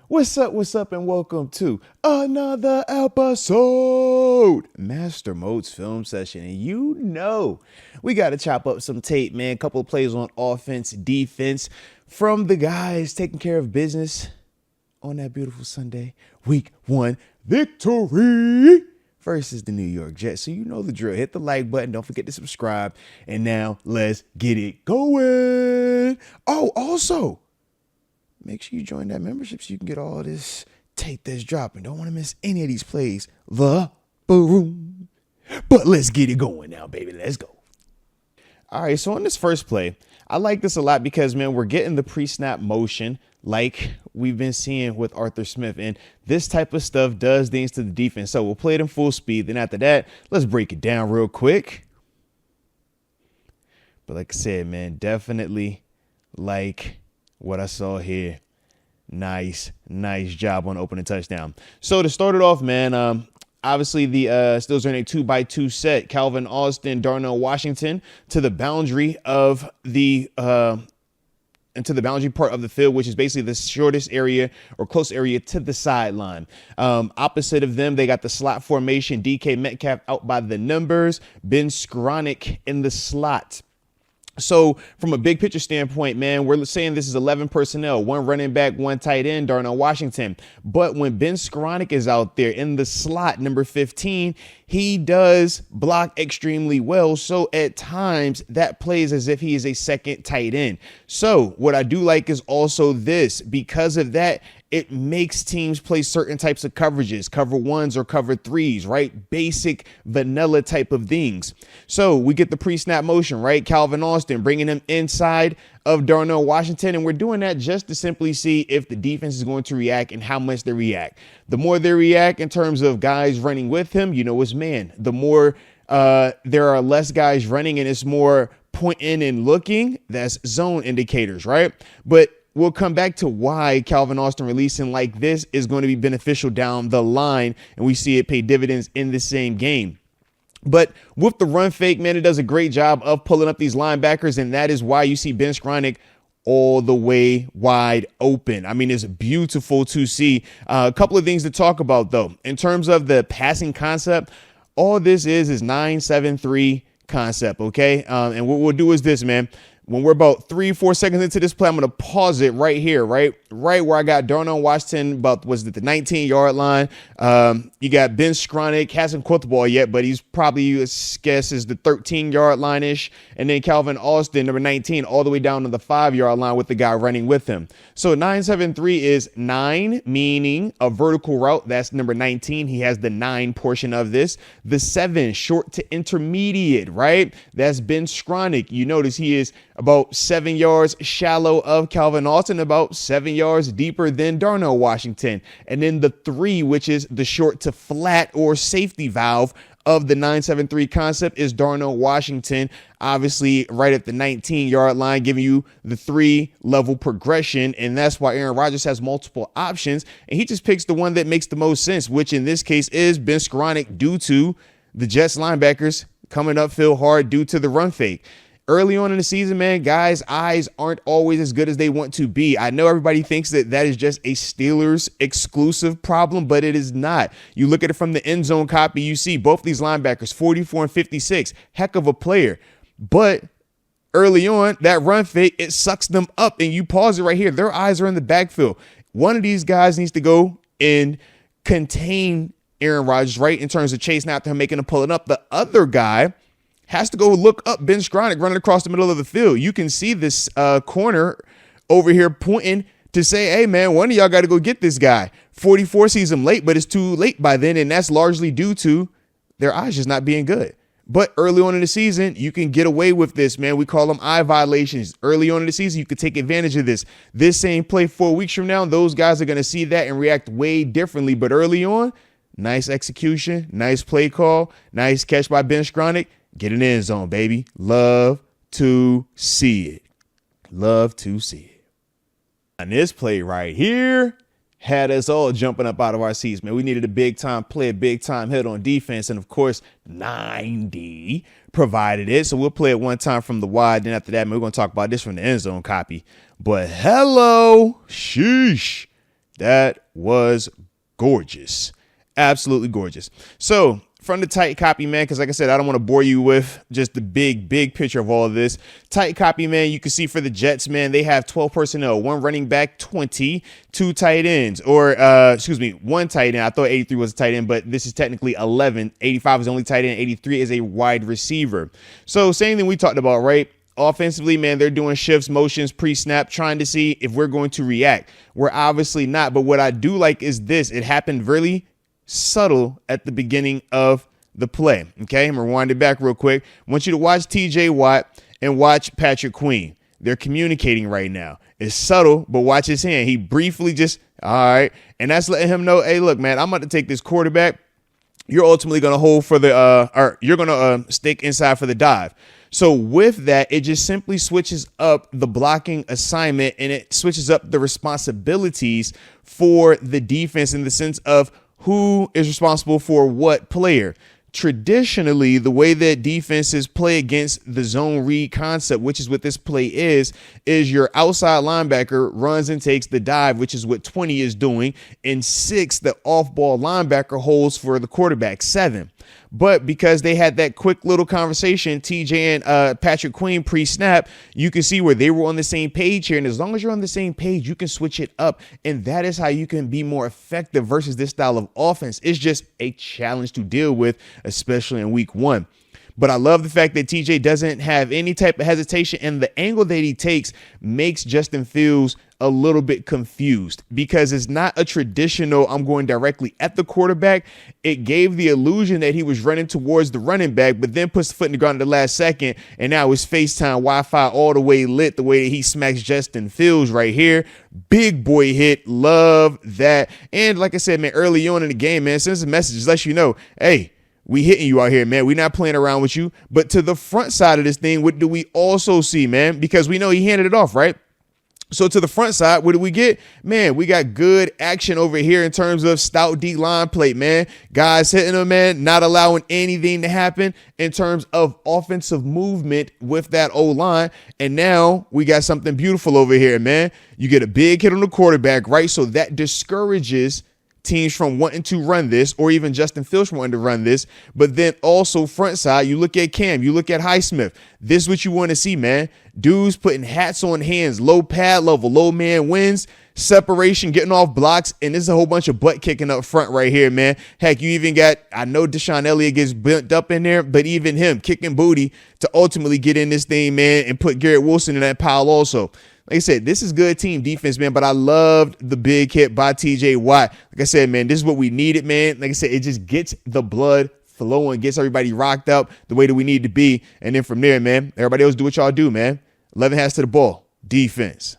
What's up, and welcome to another episode, Master Moats Film Session. And we got to chop up some tape, man. A couple of plays on offense, defense, from the guys taking care of business on that beautiful Sunday, week 1 victory versus the New York Jets. So you know the drill. Hit the like button. Don't forget to subscribe. And now let's get it going. Oh, also, make sure you join that membership so you can get all this tape that's dropping. Don't want to miss any of these plays. The boom. But let's get it going now, baby. Let's go. All right, so on this first play, I like this a lot because, man, we're getting the pre-snap motion like we've been seeing with Arthur Smith. And this type of stuff does things to the defense. So we'll play it in full speed. Then after that, let's break it down real quick. But like I said, man, definitely like what I saw here. Nice job on opening touchdown. So to start it off, man, obviously the Steelers are in a 2x2 set. Calvin Austin, Darnell Washington to the boundary of the into the boundary part of the field, which is basically the shortest area or close area to the sideline. Opposite of them, they got the slot formation. DK Metcalf out by the numbers. Ben Skronik in the slot. So from a big picture standpoint, man, we're saying this is 11 personnel, 1 running back, 1 tight end, Darnell Washington. But when Ben Skronik is out there in the slot, number 15, he does block extremely well. So at times that plays as if he is a second tight end. So what I do like is also this. Because of that, it makes teams play certain types of coverages, cover 1s or cover 3s, right? Basic vanilla type of things. So we get the pre-snap motion, right? Calvin Austin bringing him inside of Darnell Washington. And we're doing that just to simply see if the defense is going to react and how much they react. The more they react in terms of guys running with him, it's man. The more there are less guys running and it's more pointing and looking, that's zone indicators, right? But we'll come back to why Calvin Austin releasing like this is going to be beneficial down the line, and we see it pay dividends in the same game. But with the run fake, man, it does a great job of pulling up these linebackers, and that is why you see Ben Skronik all the way wide open. I mean, it's beautiful to see. A couple of things to talk about, though. In terms of the passing concept, all this is 9-7-3 concept, okay? And what we'll do is this, man. When we're about 3-4 seconds into this play, I'm going to pause it right here, right where I got Darnell Washington about, was it the 19-yard line? You got Ben Skronik, hasn't caught the ball yet, but he's probably, guess, is the 13-yard line-ish. And then Calvin Austin, number 19, all the way down to the 5-yard line with the guy running with him. So 9-7-3 is 9, meaning a vertical route. That's number 19. He has the 9 portion of this. The 7, short to intermediate, right? That's Ben Skronik. You notice he is about 7 yards shallow of Calvin Austin, about 7 yards deeper than Darnell Washington. And then the 3, which is the short to flat or safety valve of the 9-7-3 concept, is Darnell Washington, obviously right at the 19-yard line, giving you the 3-level progression. And that's why Aaron Rodgers has multiple options. And he just picks the one that makes the most sense, which in this case is Ben Skronik, due to the Jets linebackers coming upfield hard due to the run fake. Early on in the season, man, guys' eyes aren't always as good as they want to be. I know everybody thinks that is just a Steelers exclusive problem, but it is not. You look at it from the end zone copy, you see both these linebackers, 44 and 56, heck of a player. But early on, that run fake, it sucks them up. And you pause it right here. Their eyes are in the backfield. One of these guys needs to go and contain Aaron Rodgers, right, in terms of chasing after him, making him pull it up. The other guy has to go look up Ben Skronik running across the middle of the field. You can see this corner over here pointing to say, hey, man, one of y'all got to go get this guy. 44 sees him late, but it's too late by then, and that's largely due to their eyes just not being good. But early on in the season, you can get away with this, man. We call them eye violations. Early on in the season, you could take advantage of this. This same play 4 weeks from now, those guys are going to see that and react way differently. But early on, nice execution, nice play call, nice catch by Ben Skronik. Get in the end zone, baby. Love to see it. Love to see it. And this play right here had us all jumping up out of our seats, man. We needed a big-time play, a big-time hit on defense. And, of course, 90 provided it. So we'll play it one time from the wide. Then after that, man, we're going to talk about this from the end zone copy. But hello, sheesh. That was gorgeous. Absolutely gorgeous. So from the tight copy, man, because like I said, I don't want to bore you with just the big picture of all of this. Tight copy, man, you can see for the Jets, man, they have 12 personnel, 1 running back, 20, 2 tight ends, or 1 tight end. I thought 83 was a tight end, but this is technically 11. 85 is the only tight end. 83 is a wide receiver. So same thing we talked about, right? Offensively, man, they're doing shifts, motions, pre-snap, trying to see if we're going to react. We're obviously not, but what I do like is this. It happened really subtle at the beginning of the play. Okay, I'm gonna rewind it back real quick. I want you to watch TJ Watt and watch Patrick Queen. They're communicating right now. It's subtle, but watch his hand. He briefly just, all right, and that's letting him know, hey, look, man, I'm about to take this quarterback. You're ultimately gonna hold for the or you're gonna stick inside for the dive. So with that, it just simply switches up the blocking assignment and it switches up the responsibilities for the defense in the sense of who is responsible for what player. Traditionally, the way that defenses play against the zone read concept, which is what this play is your outside linebacker runs and takes the dive, which is what 20 is doing. And 6, the off-ball linebacker holds for the quarterback, 7. But because they had that quick little conversation, TJ and Patrick Queen pre-snap, you can see where they were on the same page here. And as long as you're on the same page, you can switch it up. And that is how you can be more effective versus this style of offense. It's just a challenge to deal with, especially in week 1. But I love the fact that TJ doesn't have any type of hesitation, and the angle that he takes makes Justin Fields a little bit confused because it's not a traditional I'm going directly at the quarterback. It gave the illusion that he was running towards the running back, but then puts the foot in the ground at the last second, and now his FaceTime Wi-Fi all the way lit the way that he smacks Justin Fields right here. Big boy hit. Love that. And like I said, man, early on in the game, man, sends a message, lets you know, hey, we hitting you out here, man. We're not playing around with you. But to the front side of this thing, what do we also see, man? Because we know he handed it off, right? So to the front side, what do we get? Man, we got good action over here in terms of stout D line plate, man. Guys hitting them, man, not allowing anything to happen in terms of offensive movement with that O-line. And now we got something beautiful over here, man. You get a big hit on the quarterback, right? So that discourages teams from wanting to run this, or even Justin Fields from wanting to run this. But then also front side, you look at Cam, you look at Highsmith. This is what you want to see, man. Dudes putting hats on hands, low pad level, low man wins, separation, getting off blocks, and there's a whole bunch of butt kicking up front right here, man. Heck, you even got, I know Deshaun Elliott gets bent up in there, but even him kicking booty to ultimately get in this thing, man, and put Garrett Wilson in that pile also. Like I said, this is good team defense, man, but I loved the big hit by TJ Watt. Like I said, man, this is what we needed, man. Like I said, it just gets the blood flowing, gets everybody rocked up the way that we need to be. And then from there, man, everybody else do what y'all do, man. 11 hands to the ball. Defense.